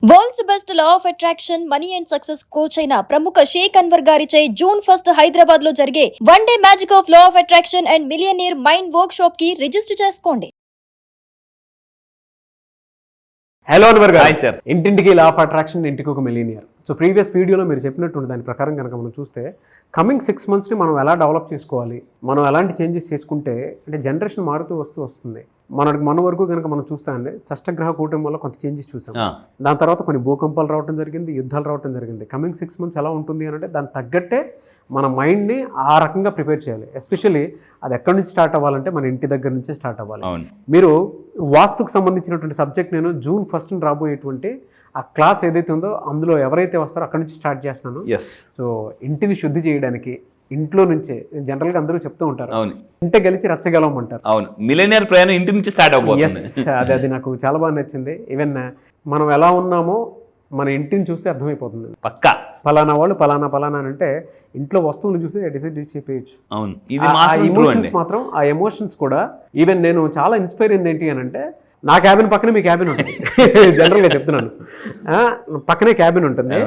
World's best law of attraction money and success coach అయిన ప్రముఖ షేక్ అన్వర్ గారిచే జూన్ 1 హైదరాబాద్ లో జరిగే one day magic of law of attraction and millionaire mind work shop కి register చేసుకోండి. Hello Anwar గారు. Hi sir. ఇంటింటికి లా ఆఫ్ అట్రాక్షన్, ఇంటికి ఒక మిలియనియర్. సో ప్రీవియస్ వీడియోలో మీరు చెప్పినట్టు దాని ప్రకారం కనుక మనం చూస్తే కమింగ్ 6 monthsని మనం ఎలా డెవలప్ చేసుకోవాలి, మనం ఎలాంటి చేంజెస్ చేసుకుంటే అంటే జనరేషన్ మారుతూ వస్తుంది. మన వరకు కనుక మనం చూస్తామండి షష్టగ్రహ కూటమి వల్ల కొంత చేంజెస్ చూసాం. దాని తర్వాత కొన్ని భూకంపాలు రావడం జరిగింది, యుద్ధాలు రావడం జరిగింది. కమింగ్ 6 months ఎలా ఉంటుంది అని అంటే దానికి తగ్గట్టే మన మైండ్ని ఆ రకంగా ప్రిపేర్ చేయాలి. ఎస్పెషల్లీ అది ఎక్కడి నుంచి స్టార్ట్ అవ్వాలంటే మన ఇంటి దగ్గర నుంచే స్టార్ట్ అవ్వాలి. మీరు వాస్తుకు సంబంధించినటువంటి సబ్జెక్ట్ నేను జూన్ 1 రాబోయేటువంటి ఆ క్లాస్ ఏదైతే ఉందో అందులో ఎవరైతే వస్తారో అక్కడి నుంచి స్టార్ట్ చేస్తున్నాను. సో ఇంటిని శుద్ధి చేయడానికి ఇంట్లో నుంచే జనరల్గా అందరూ చెప్తూ ఉంటారు, ఇంటే గెలిచి రచ్చగలమంటారు. అవును, మిలియనర్ ప్రయాణం ఇంటి నుంచి స్టార్ట్ అవుతుంది. అది నాకు చాలా బాగా నచ్చింది. ఈవెన్ మనం ఎలా ఉన్నామో మన ఇంటిని చూస్తే అర్థమైపోతుంది. పక్కా పలానా వాళ్ళు పలానా అని అంటే ఇంట్లో వస్తువులు చూసి డిసైడ్ చేసి చెప్పేయచ్చు. అవును, ఎమోషన్స్ మాత్రం ఆ ఎమోషన్స్ కూడా ఈవెన్ నేను చాలా ఇన్స్పైర్ అయింది ఏంటి అని అంటే నా క్యాబిన్ పక్కనే మీ క్యాబిన్ ఉంటుంది. జనరల్గా చెప్తున్నాను, పక్కనే క్యాబిన్ ఉంటుంది.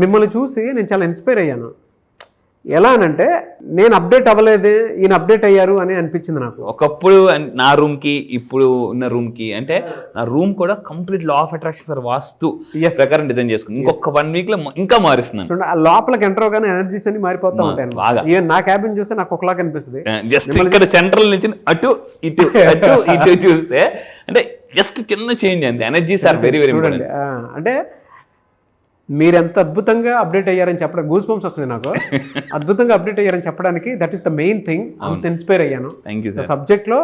మిమ్మల్ని చూసి నేను చాలా ఇన్స్పైర్ అయ్యాను. ఎలా అనంటే నేను అప్డేట్ అవ్వలేదు, ఈయన అప్డేట్ అయ్యారు అని అనిపించింది నాకు. ఒకప్పుడు నా రూమ్కి ఇప్పుడు ఉన్న రూమ్కి అంటే నా రూమ్ కూడా complete law of attraction for vastu ప్రకారం డిజైన్ చేసుకుని ఇంకొక 1 week లో ఇంకా మారుస్తున్నాను. చూడండి, ఆ లోపలికి ఎంటర్ అవగానే ఎనర్జీస్ అన్ని మారిపోతా ఉంటాయి బాగా. ఈవెన్ నా క్యాబిన్ చూస్తే నాకు ఒకలాగా అనిపిస్తుంది. జస్ట్ ఇక్కడ సెంట్రల్ నుంచి అటు ఇటు అటు ఇటు చూస్తే అంటే జస్ట్ చిన్న చేంజ్ అంతే. Energies are very very important. అంటే మీరు ఎంత అద్భుతంగా అప్డేట్ అయ్యారని చెప్పడం గూస్ బంప్స్ వస్తున్నాయి నాకు. అద్భుతంగా అప్డేట్ అయ్యారని చెప్పడానికి that is the main thing. అంత ఇన్స్పైర్ అయ్యాను సబ్జెక్ట్లో.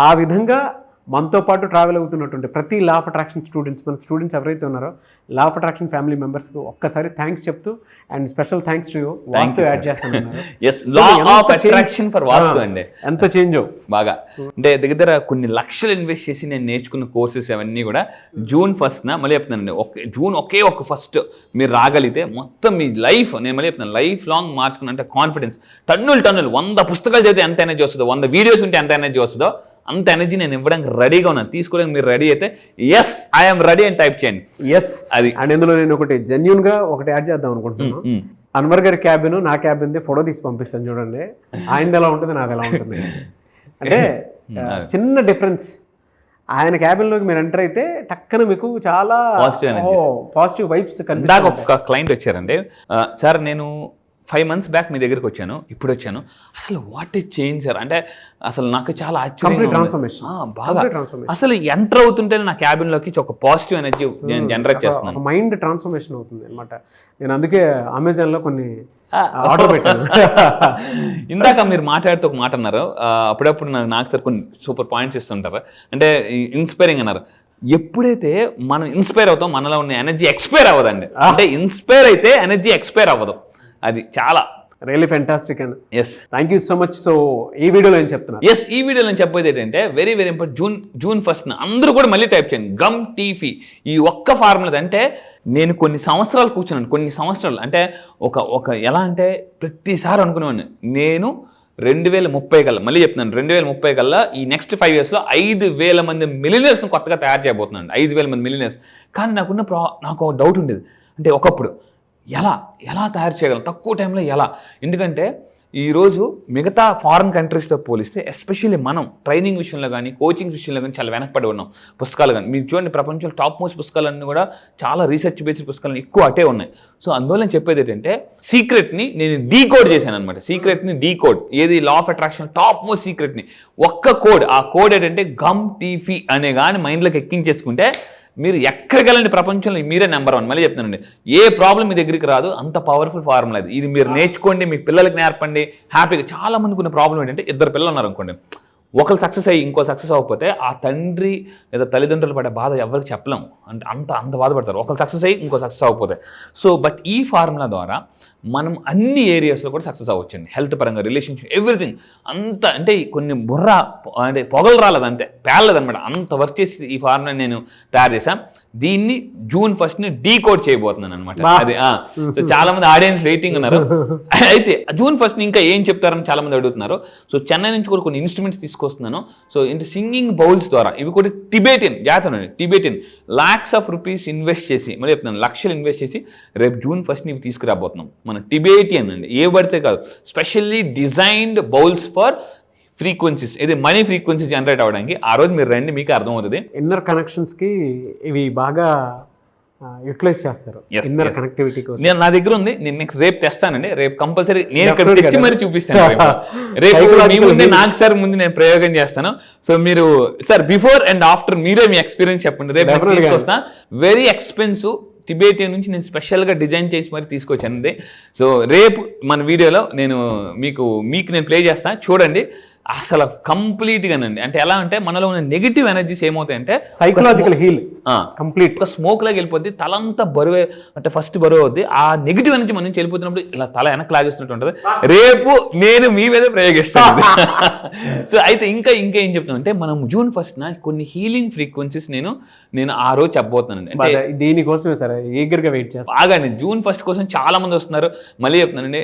ఆ విధంగా మనతో పాటు ట్రావెల్ అవుతున్నటువంటి ప్రతి లా ఆఫ్ అట్రాక్షన్ మన స్టూడెంట్స్ ఎవరైతే ఉన్నారో లా ఆఫ్ అట్రాక్షన్ ఫ్యామిలీ మెంబర్స్కి ఒక్కసారి థ్యాంక్స్ చెప్తూ and special thanks to you. Vastu add చేస్తాను. ఎంత చేంజ్ బాగా అంటే దగ్గర కొన్ని లక్షలు ఇన్వెస్ట్ చేసి నేను నేర్చుకున్న కోర్సెస్ అవన్నీ కూడా జూన్ 1 మళ్ళీ చెప్తున్నానండి. జూన్ ఒకే ఒక ఫస్ట్ మీరు రాగలిగితే మొత్తం మీ లైఫ్, నేను మళ్ళీ చెప్తున్నాను, లైఫ్ లాంగ్ మార్చుకున్న అంటే కాన్ఫిడెన్స్ టన్నులు 100 పుస్తకాలు చదివితే ఎంత ఎనర్జీ వస్తుందో, 100 వీడియోస్ ఉంటే ఎంత ఎనర్జీ వస్తుందో అంత ఎనర్జీ నేను ఇవ్వడానికి రెడీగా ఉన్నాను. తీసుకోవడానికి మీరు రెడీ అయితే ఎస్ ఐఎమ్ రెడీ అని టైప్ చేయండి. ఎస్ అది. అండ్ ఇందులో నేను ఒకటి జెన్యూన్ గా ఒకటి యాడ్ చేద్దాం అనుకుంటున్నాను. అన్వర్ గారి క్యాబిన్ నా క్యాబిన్ ఫోటో తీసి పంపిస్తాను చూడండి. ఆయనది ఎలా ఉంటుంది, నాది ఎలా ఉంటుంది అంటే చిన్న డిఫరెన్స్. ఆయన క్యాబిన్లోకి మీరు ఎంటర్ అయితే టక్కన మీకు చాలా పాజిటివ్ వైబ్స్ కనిపిస్తాయి. ఒక క్లయింట్ వచ్చారండి, సార్ నేను 5 months బ్యాక్ మీ దగ్గరికి వచ్చాను, ఇప్పుడు వచ్చాను, అసలు వాట్ ఈజ్ చేంజ్ సార్ అంటే అసలు నాకు చాలా బాగా అసలు ఎంటర్ అవుతుంటే నా క్యాబిన్లోకి ఒక పాజిటివ్ ఎనర్జీ నేను జనరేట్ చేస్తున్నాను. మైండ్ ట్రాన్స్ఫర్మేషన్ అవుతుంది అనమాట. నేను అందుకే అమెజాన్లో కొన్ని ఆర్డర్ పెట్టాను. ఇందాక మీరు మాట్లాడుతూ ఒక మాట అన్నారు, అప్పుడప్పుడు నాకు సార్ కొన్ని సూపర్ పాయింట్స్ ఇస్తుంటారు, అంటే ఇన్స్పైరింగ్ అన్నారు. ఎప్పుడైతే మనం ఇన్స్పైర్ అవుతాం మనలో ఉన్న ఎనర్జీ ఎక్స్పైర్ అవ్వదండి. అంటే ఇన్స్పైర్ అయితే ఎనర్జీ ఎక్స్పైర్ అవ్వదు. అది చాలా really fantastic and yes thank you so much. So ఈ వీడియోలో ఏం చెప్తున్నా? ఈ వీడియోలో నేను చెప్పేది ఏంటంటే వెరీ వెరీ ఇంపార్టెంట్. జూన్ 1 అందరూ కూడా మళ్ళీ టైప్ చేయండి గమ్ టీఫీ. ఈ ఒక్క ఫార్ములా అంటే నేను కొన్ని సంవత్సరాలు కూర్చున్నాను, కొన్ని సంవత్సరాలు అంటే ఒక ఎలా అంటే ప్రతిసారి అనుకునేవాడిని నేను 2030 కల్లా, మళ్ళీ చెప్తున్నాను 2030 కల్లా ఈ నెక్స్ట్ 5 yearsలో 5,000 మంది మిలియనర్స్ని కొత్తగా తయారు చేయబోతున్నాను. 5,000 మంది మిలియనర్స్. కానీ నాకు డౌట్ ఉండేది, అంటే ఒకప్పుడు ఎలా తయారు చేయగలం తక్కువ టైంలో ఎలా? ఎందుకంటే ఈరోజు మిగతా ఫారిన్ కంట్రీస్తో పోలిస్తే ఎస్పెషల్లీ మనం ట్రైనింగ్ విషయంలో కానీ కోచింగ్ విషయంలో కానీ చాలా వెనకపడి ఉన్నాం. పుస్తకాలు కానీ మీరు చూడండి, ప్రపంచంలో టాప్ మోస్ట్ పుస్తకాలన్నీ కూడా చాలా రీసెర్చ్ బేస్డ్ పుస్తకాలు ఎక్కువ అటే ఉన్నాయి. సో అందువల్ల నేను చెప్పేది ఏంటంటే సీక్రెట్ని నేను డీకోడ్ చేశాను అనమాట. సీక్రెట్ని డీకోడ్, ఏది law of attraction top most సీక్రెట్ని ఒక్క కోడ్, ఆ కోడ్ ఏంటంటే గమ్ టీఫీ అనే కానీ మైండ్లోకి ఎక్కించేసుకుంటే మీరు ఎక్కడికి వెళ్ళండి ప్రపంచంలో మీరే నెంబర్ 1. మళ్ళీ చెప్తానండి, ఏ ప్రాబ్లం మీ దగ్గరికి రాదు. అంత పవర్ఫుల్ ఫార్ములా ఇది మీరు నేర్చుకోండి, మీ పిల్లలకి నేర్పండి హ్యాపీగా. చాలా మందికి ఉన్న ప్రాబ్లం ఏంటంటే 2 పిల్లలు ఉన్నారు అనుకోండి, ఒకరు సక్సెస్ అయ్యి ఇంకో సక్సెస్ అవ్వకపోతే ఆ తండ్రి లేదా తల్లిదండ్రులు పడే బాధ ఎవరికి చెప్పలేము. అంటే అంత బాధపడతారు ఒకరు సక్సెస్ అయ్యి ఇంకో సక్సెస్ అవ్వకపోతే. సో బట్ ఈ ఫార్ములా ద్వారా మనం అన్ని ఏరియాస్లో కూడా సక్సెస్ అవ్వచ్చండి. హెల్త్ పరంగా, రిలేషన్షిప్, ఎవ్రీథింగ్ అంత. అంటే కొన్ని అంటే పొగలు రాలేదు, అంతే పేర్లేదనమాట. అంత వర్క్ చేసి ఈ ఫార్ములా నేను తయారు చేశాను. దీన్ని జూన్ 1st డీకోడ్ చేయబోతున్నాను అనమాట. అది సో చాలా మంది ఆడియన్స్ వెయిటింగ్ ఉన్నారు. అయితే జూన్ 1st ఇంకా ఏం చెప్తారని చాలా మంది అడుగుతున్నారు. సో చెన్నై నుంచి కూడా కొన్ని ఇన్స్ట్రుమెంట్స్ తీసుకొస్తున్నాను. సో ఇంటి సింగింగ్ బౌల్స్ ద్వారా ఇవి కూడా టిబేటియన్ జాతరండి, Tibetan lakhs of rupees invest చేసి, మళ్ళీ చెప్తున్నాను లక్షలు ఇన్వెస్ట్ చేసి రేపు జూన్ 1st ఇవి తీసుకురాబోతున్నాం. మన టిబేటియన్ అండి, ఏ పడితే కాదు, specially designed bowls for frequencies, ఇది మనీ ఫ్రీక్వెన్సీ జనరేట్ అవ్వడానికి. ఆ రోజు మీరు రండి, మీకు అర్థమవుతుంది. ఇన్నర్ కనెక్షన్స్కి ఇవి బాగా యూటిలైజ్ చేస్తారు. ఇన్నర్ కనెక్టివిటీ కోసం నేను నా దగ్గర ఉంది, నేను నెక్స్ట్ రేపు తెస్తానండి. రేపు కంపల్సరీ నేను ఇక్కడ తెచ్చి మరి చూపిస్తాను. రేపు మీ ముందే నాకు సార్ ముందు నేను ప్రయోగం చేస్తాను. సో మీరు సార్ బిఫోర్ అండ్ ఆఫ్టర్ మీరే మీ ఎక్స్పీరియన్స్ చెప్పండి. రేపు తీసుకొస్తా. వెరీ ఎక్స్పెన్సివ్ టిబేటియన్ నుంచి నేను స్పెషల్గా డిజైన్ చేసి మరి తీసుకొచ్చాను. సో రేపు మన వీడియోలో నేను మీకు నేను ప్లే చేస్తాను, చూడండి. అసలు కంప్లీట్గానండి, అంటే ఎలా అంటే మనలో ఉన్న నెగిటివ్ ఎనర్జీస్ ఏమవుతాయంటే సైకలాజికల్ హీల్ కంప్లీట్ ఒక స్మోక్ లాగా వెళ్ళిపోద్ది, తలంతా బరువే, అంటే ఫస్ట్ బరువు అవుద్ది. ఆ నెగిటివ్ ఎనర్జీ మన నుంచి వెళ్ళిపోతున్నప్పుడు ఇలా తల వెనక్కి లాగేస్తున్నట్టు ఉంటుంది. రేపు నేను మీ మీద ప్రయోగిస్తాను. సో అయితే ఇంకా ఏం చెప్తాను అంటే, మనం జూన్ 1st కొన్ని హీలింగ్ ఫ్రీక్వెన్సీస్ నేను ఆ రోజు చెప్పబోతున్నానండి. అంటే దీనికోసమే సరే ఈగర్గా వెయిట్ చేస్తాను. బాగానే జూన్ 1st కోసం చాలా మంది వస్తున్నారు. మళ్ళీ చెప్తున్నానండి,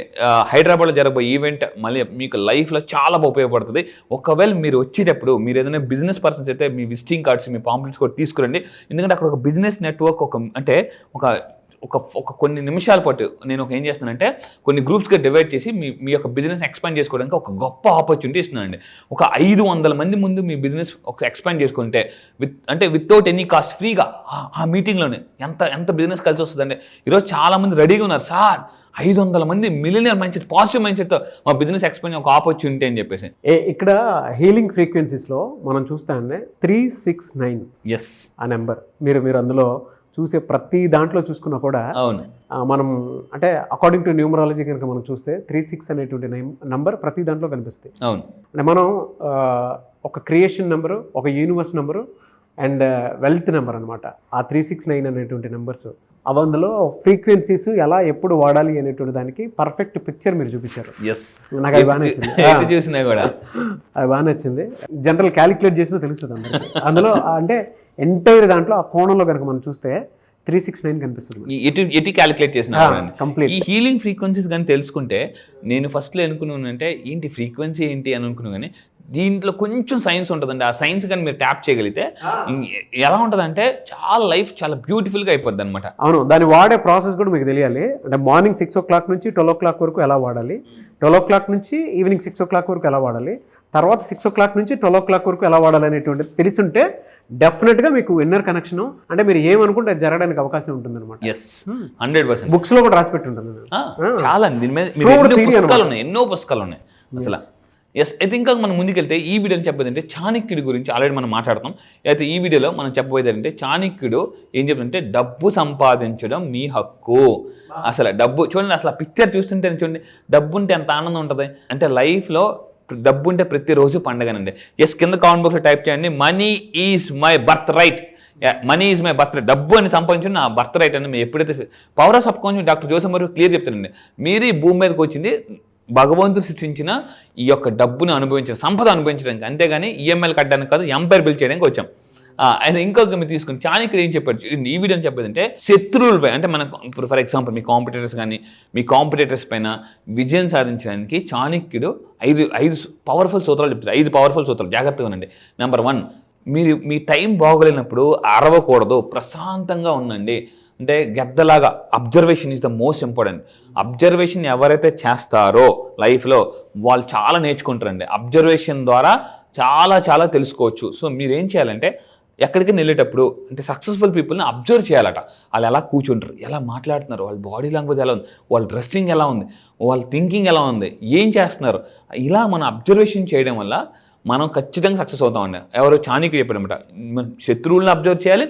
హైదరాబాద్లో జరగబోయే ఈవెంట్ మళ్ళీ మీకు లైఫ్లో చాలా ఉపయోగపడుతుంది. ఒకవేళ మీరు వచ్చేటప్పుడు మీరు ఏదైనా బిజినెస్ పర్సన్స్ అయితే మీ విజిటింగ్ కార్డ్స్, మీ పాంప్లెట్స్ కూడా తీసుకురండి. ఎందుకంటే అక్కడ ఒక బిజినెస్ నెట్వర్క్, ఒక కొన్ని నిమిషాల పాటు నేను ఏం చేస్తానంటే కొన్ని గ్రూప్స్గా డివైడ్ చేసి మీ యొక్క బిజినెస్ ఎక్స్పాండ్ చేసుకోవడానికి ఒక గొప్ప ఆపర్చునిటీ ఇస్తున్నానండి. ఒక 500 మంది ముందు మీ బిజినెస్ ఎక్స్పాండ్ చేసుకుంటే వితౌట్ ఎనీ కాస్ట్ ఫ్రీగా ఆ మీటింగ్లోనే ఎంత బిజినెస్ కలిసి వస్తుందండి. ఈరోజు చాలా మంది రెడీగా ఉన్నారు, సార్ 500 మంది millionaire mind set, positive mind సెట్తో మా బిజినెస్ ఎక్స్పాండ్ ఒక ఆపర్చునిటీ అని చెప్పేసి. ఇక్కడ హీలింగ్ ఫ్రీక్వెన్సీస్లో మనం చూస్తామంటే 369 ఆ నెంబర్ మీరు అందులో చూసే ప్రతి దాంట్లో చూసుకున్నా కూడా అవును మనం అంటే అకార్డింగ్ టు న్యూమరాలజీ కనుక మనం చూస్తే 36 అనేటువంటి నంబర్ ప్రతి దాంట్లో కనిపిస్తుంది. అవును, అంటే మనం ఒక క్రియేషన్ నెంబరు, ఒక universe number and wealth number అనమాట. ఆ 369 అనేటువంటి నెంబర్స్ అందులో ఫ్రీక్వెన్సీస్ ఎలా ఎప్పుడు వాడాలి అనేటువంటి దానికి పర్ఫెక్ట్ పిక్చర్ మీరు చూపించారు. నాకు అది బాగా నచ్చింది. చూసినా కూడా అది బాగా నచ్చింది. జనరల్ క్యాలిక్యులేట్ చేసినా తెలుస్తుంది అందరికి. అందులో అంటే ఎంటైర్ దాంట్లో ఆ కోణంలో కనుక మనం చూస్తే 369 కనిపిస్తుంది. ఎటు క్యాలిక్యులేట్ చేసిన కంప్లీట్ ఈ హీలింగ్ ఫ్రీక్వెన్సీస్ కానీ తెలుసుకుంటే, నేను ఫస్ట్లో అనుకున్నానంటే ఏంటి ఫ్రీక్వెన్సీ ఏంటి అని అనుకున్నాను, కానీ దీంట్లో కొంచెం సైన్స్ ఉంటుందండి. ఆ సైన్స్ కానీ మీరు ట్యాప్ చేయగలిగితే ఎలా ఉంటుందంటే చాలా లైఫ్ చాలా బ్యూటిఫుల్గా అయిపోద్ది అనమాట. అవును, దాన్ని వాడే ప్రాసెస్ కూడా మీకు తెలియాలి. అంటే మార్నింగ్ 6 o'clock నుంచి 12 o'clock వరకు ఎలా వాడాలి, 12 o'clock నుంచి ఈవినింగ్ 6 o'clock వరకు ఎలా వాడాలి, తర్వాత 6 o'clock నుంచి 12 o'clock వరకు ఎలా వాడాలి అనేటువంటి తెలిసింటే డెఫినెట్గా మీకు ఇన్నర్ కనెక్షన్, అంటే మీరు ఏమనుకుంటే అది జరగడానికి అవకాశం ఉంటుంది అనమాట. 100% బుక్స్ లో కూడా రాసి పెట్టి ఉంటుంది. చాలా దీని మీద ఎన్నో పుస్తకాలు ఉన్నాయి అసలు. అయితే ఇంకా మనం ముందుకెళ్తే ఈ వీడియోని చెప్పేదంటే చాణక్యుడి గురించి ఆల్రెడీ మనం మాట్లాడతాం. అయితే ఈ వీడియోలో మనం చెప్పబోయేదంటే చాణక్యుడు ఏం చెప్తుంటే డబ్బు సంపాదించడం మీ హక్కు. అసలు డబ్బు చూడండి, అసలు పిక్చర్ చూస్తుంటే చూడండి, డబ్బు ఉంటే ఎంత ఆనందం ఉంటుంది అంటే లైఫ్లో డబ్బు ఉంటే ప్రతిరోజు పండగనండి. కింద కామెంట్ బాక్స్లో టైప్ చేయండి, money is my birth right. Money is my birth right. డబ్బు అని సంపాదించండి నా బర్త్ రైట్ అని మీరు ఎప్పుడైతే power of subconscious doctor Joseph Morris clear చెప్తారండి. మీరు ఈ భూమి మీదకి వచ్చింది భగవంతుడు సృష్టించిన ఈ యొక్క డబ్బును అనుభవించిన సంపద అనుభవించడానికి, అంతేగాని ఈఎంఐలు కట్టడానికి కాదు, ఎంపైర్ బిల్డ్ చేయడానికి వచ్చాం. ఆయన ఇంకొక మీరు తీసుకుని చాణక్యుడు ఏం చెప్పాడు ఈ వీడియోని చెప్పేదంటే, శత్రువులపై అంటే మనకు ఇప్పుడు ఫర్ ఎగ్జాంపుల్ మీ కాంపిటేటర్స్ కానీ మీ కాంపిటేటర్స్ పైన విజయం సాధించడానికి చాణక్యుడు 5 పవర్ఫుల్ సూత్రాలు చెప్తారు. 5 పవర్ఫుల్ సూత్రాలు, జాగ్రత్తగా ఉండండి. నెంబర్ 1, మీరు మీ టైం బాగోలేనప్పుడు అరవకూడదు, ప్రశాంతంగా ఉండండి. అంటే గద్దలాగా observation is the most important. Observation ఎవరైతే చేస్తారో లైఫ్లో వాళ్ళు చాలా నేర్చుకుంటారండి. అబ్జర్వేషన్ ద్వారా చాలా తెలుసుకోవచ్చు. సో మీరేం చేయాలంటే ఎక్కడికి వెళ్ళేటప్పుడు అంటే సక్సెస్ఫుల్ పీపుల్ని అబ్జర్వ్ చేయాలట. వాళ్ళు ఎలా కూర్చుంటారు, ఎలా మాట్లాడుతున్నారు, వాళ్ళ బాడీ లాంగ్వేజ్ ఎలా ఉంది, వాళ్ళ డ్రెస్సింగ్ ఎలా ఉంది, వాళ్ళ థింకింగ్ ఎలా ఉంది, ఏం చేస్తున్నారు, ఇలా మనం అబ్జర్వేషన్ చేయడం వల్ల మనం ఖచ్చితంగా సక్సెస్ అవుతామండి. ఎవరో చాణక్యుడు చెప్పాడనమాట, శత్రువులను అబ్జర్వ్ చేయాలి,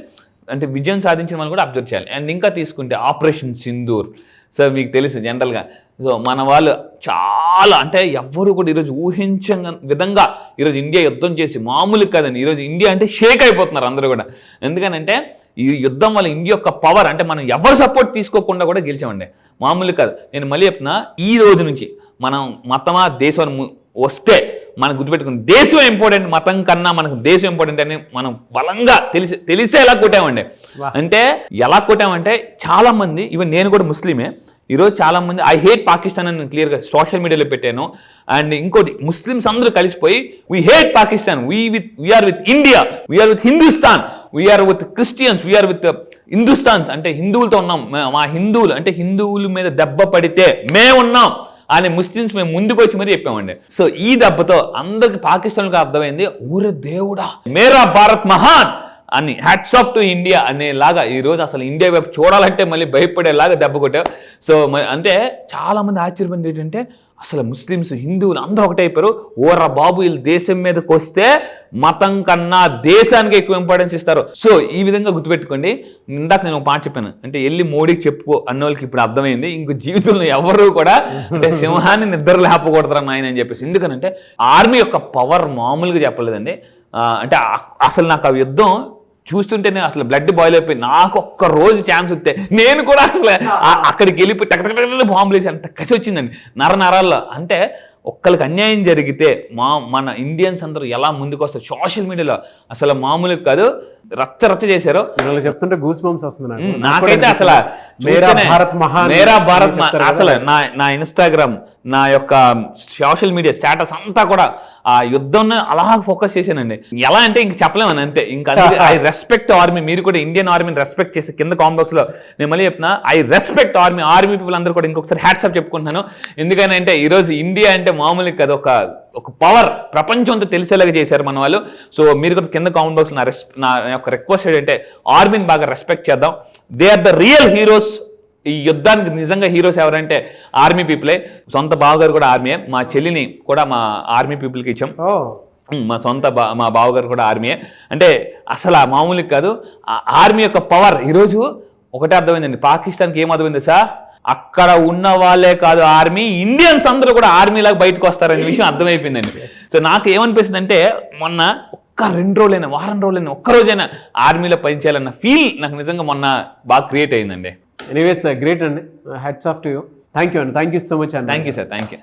అంటే విజయం సాధించిన వాళ్ళు కూడా అబ్జర్వ్ చేయాలి. అండ్ ఇంకా తీసుకుంటే ఆపరేషన్ సింధూర్. సో మీకు తెలుసు జనరల్గా సో మన వాళ్ళు చాలా అంటే ఎవ్వరు కూడా ఈరోజు ఊహించని విధంగా ఈరోజు ఇండియా యుద్ధం చేసి మామూలు కాదండి. ఈరోజు ఇండియా అంటే షేక్ అయిపోతున్నారు అందరూ కూడా. ఎందుకనంటే ఈ యుద్ధం వల్ల ఇండియా యొక్క పవర్ అంటే మనం ఎవరు సపోర్ట్ తీసుకోకుండా కూడా గెలిచామండి, మామూలు కాదు. నేను మళ్ళీ చెప్తున్నా, ఈ రోజు నుంచి మనం మతమా దేశం వస్తే మనం గుర్తుపెట్టుకుని దేశం ఇంపార్టెంట్ మతం కన్నా మనకు దేశం ఇంపార్టెంట్ అని మనం బలంగా తెలిసే ఎలా కొట్టామండి. అంటే ఎలా కొట్టామంటే చాలా మంది, ఈవెన్ నేను కూడా ముస్లిమే, ఈరోజు చాలా మంది ఐ హేట్ పాకిస్తాన్ అని నేను క్లియర్గా సోషల్ మీడియాలో పెట్టాను. అండ్ ఇంకోటి ముస్లిమ్స్ అందరూ కలిసిపోయి we hate Pakistan, we are with India, we are with Hindustan, we are with Christians, we are with Hindustans, అంటే హిందువులతో ఉన్నాం, మా హిందువులు అంటే హిందువుల మీద దెబ్బ పడితే మేమున్నాం అని ముస్లిమ్స్ మేము ముందుకు వచ్చి మరీ చెప్పామండి. సో ఈ దెబ్బతో అందరికి పాకిస్తాన్కి అర్థమైంది, ఊరే దేవుడా మేరా భారత్ మహాన్ అని, హ్యాట్స్ ఆఫ్ టు ఇండియా అనేలాగా ఈరోజు అసలు ఇండియా వైపు చూడాలంటే మళ్ళీ భయపడేలాగా దెబ్బ కొట్టావు. సో అంటే చాలామంది ఆశ్చర్యపోయింది ఏంటంటే అసలు ముస్లిమ్స్ హిందువులు అందరూ ఒకటే అయిపోయారు. ఓరా బాబు వీళ్ళు దేశం మీదకి వస్తే మతం కన్నా దేశానికి ఎక్కువ ఇంపార్టెన్స్ ఇస్తారు. సో ఈ విధంగా గుర్తుపెట్టుకోండి. ఇందాక నేను ఒక మాట చెప్పాను, అంటే వెళ్ళి మోడీకి చెప్పుకో అన్న వాళ్ళకి ఇప్పుడు అర్థమైంది, ఇంకో జీవితంలో ఎవరు కూడా అంటే సింహాన్ని నిద్ర లేపకూడదురా నాయన అని చెప్పేసి. ఎందుకనంటే ఆర్మీ యొక్క పవర్ మామూలుగా చెప్పలేదండి. అంటే అసలు నాకు ఆ యుద్ధం చూస్తుంటేనే అసలు బ్లడ్ బాయిల్ అయిపోయి, నాకు ఒక్క రోజు ఛాన్స్ వస్తే నేను కూడా అసలు అక్కడికి వెళ్ళిపోయి టక్ బాంబులు వేసి అంత కసి వచ్చిందండి నరాల్లో. అంటే ఒక్కరికి అన్యాయం జరిగితే మన ఇండియన్స్ అందరూ ఎలా ముందుకు వస్తారు సోషల్ మీడియాలో అసలు మామూలుగా కాదు, రచ్చ చేశారు. చెప్తుంటే గూస్ బంప్స్ వస్తుంది నాకైతే అసలు మేరా భారత్ అసలు నా ఇన్స్టాగ్రామ్, నా యొక్క సోషల్ మీడియా స్టేటస్ అంతా కూడా ఆ యుద్ధంలో అలా ఫోకస్ చేశానండి. ఎలా అంటే ఇంక చెప్పలేమని అంతే. ఇంకా ఐ రెస్పెక్ట్ ఆర్మీ. మీరు కూడా ఇండియన్ ఆర్మీని రెస్పెక్ట్ చేస్తే కింద కామెంట్ బాక్స్ లో నేను మళ్ళీ చెప్తున్నా, ఐ రెస్పెక్ట్ ఆర్మీ పీపుల్ అందరూ కూడా ఇంకొకసారి హ్యాట్సాప్ చెప్పుకుంటున్నాను. ఎందుకంటే ఈరోజు ఇండియా అంటే మామూలుగా కాదు, ఒక పవర్ ప్రపంచం అంతా తెలిసేలాగా చేశారు మన వాళ్ళు. సో మీరు కూడా కింద కామెంట్ బాక్స్ నా యొక్క రిక్వెస్ట్ ఏంటంటే ఆర్మీని బాగా రెస్పెక్ట్ చేద్దాం. They are the real heroes. ఈ యుద్ధానికి నిజంగా హీరోస్ ఎవరంటే ఆర్మీ పీపులే. సొంత బావగారు కూడా ఆర్మీయే, మా చెల్లిని కూడా మా ఆర్మీ పీపుల్కి ఇచ్చాం. మా బావగారు కూడా ఆర్మీయే. అంటే అసలు మామూలుగా కాదు ఆర్మీ యొక్క పవర్. ఈరోజు ఒకటే అర్థమైందండి, పాకిస్తాన్కి ఏం అర్థమైంది సార్, అక్కడ ఉన్న వాళ్ళే కాదు ఆర్మీ, ఇండియన్స్ అందరూ కూడా ఆర్మీలాగా బయటకు వస్తారనే విషయం అర్థమైపోయిందండి. సో నాకు ఏమనిపిస్తుంది అంటే మొన్న ఒక్క 2 రోజులైనా, వారం రోజులైనా, ఒక్కరోజైనా ఆర్మీలో పనిచేయాలన్న ఫీల్ నాకు నిజంగా మొన్న బాగా క్రియేట్ అయిందండి. ఎనీవేస్ గ్రేట్ అండి, hats off to you. Thank you అండి, థ్యాంక్ యూ సో మచ్ అండి. Thank you sir, thank you.